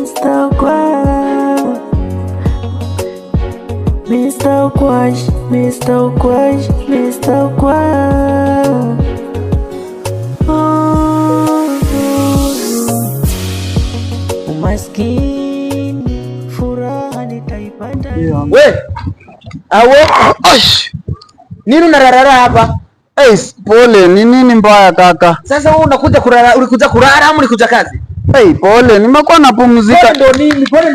Mr. Ukwash, Mr. Ukwash, Mr. Ukwash. Umaskini furaha nitaipata. We awe nini unararara hapa? Pole, ni nini mbaya kaka? Sasa wewe unakuja kulala, ulikuja kulala ama ulikuja kazi? Pole, nimekuwa napumzika. Pole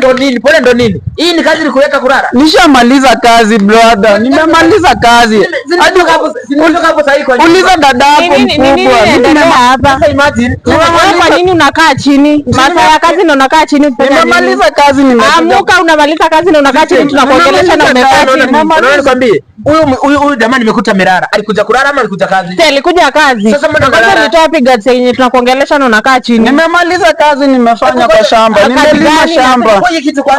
ndo nini? Hii ni kazi nikuweka kulala? Nishamaliza kazi brother, nimemaliza kazi. Hadi hapo sasa iko. Uliza dadako mkubwa. Sasa imagine, kwa nini unakaa chini? Masaa ya kazi na unakaa chini. Nimemaliza kazi Amuka, unamaliza kazi na unakaa chini, tunakuongelesha na umekaa chini. Naona nikwambie, huyu jamani nimekuta Merara. Alikuja kulala ama alikuja kazi? Alikuja kazi. Sasa nitoa piga yenye tunakuongelesha na unakaa chini. Nimemaliza kazi, nimefanya kwa shamba. Nimelima shamba.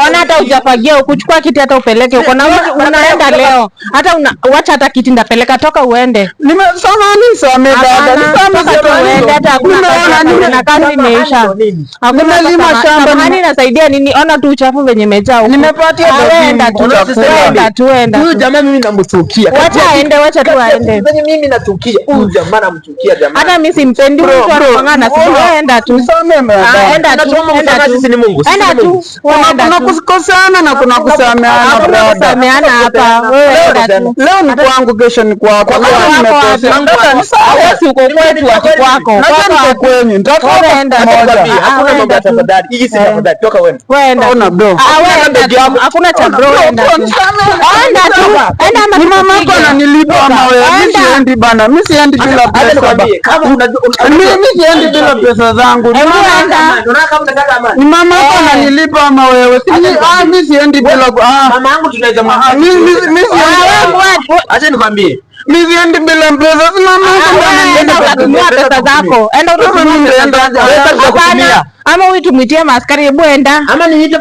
Ona hata hujafagia, ukuchukua kiti hata upeleke uko na unaenda leo. Hata wacha hata kiti ndapeleka, toka uende. Nimesame dada. Uende hata hakuna kazi imeisha. Nimelima shamba. Hani nasaidia nini? Ona tu uchafu venye umejaa. Nimepatia tuenda. Huyu jamaa mimi namchukia. Wacha aende, wacha tu aende. Mimi nachukia. Huyu jamaa namchukia jamaa. Hata mimi simpendi mtu anafangana, enda tu. Enda tu. Sisi ni Mungu. Enda tu. Kuna kukoseana na kuna kusameana brother. Kusameana hapa. Wewe enda tu. Leo ni kwangu, kesho ni kwako. Wewe si uko kwetu, watu kwako. Niko kwenyu. Nitaenda moja. Hakuna mambo ya tafadhali. Hii si tafadhali. Toka wewe. Ona bro. Wewe enda tu. Hakuna cha bro, enda tu. Enda tu. Enda ama mama yako ananilipa ama wewe? Mimi siendi bana. Mimi siendi bila pesa. Mimi siendi bila pesa zangu. Ni mama yako ananilipa ama wewe? Mimi siendi bila mama yangu tunaweza mimi acha nikwambie. Mimi siendi bila pesa. Enda ukatumia pesa zako. Enda ukatumia. Ama wewe tumuitie maaskari, hebu enda. Ama niite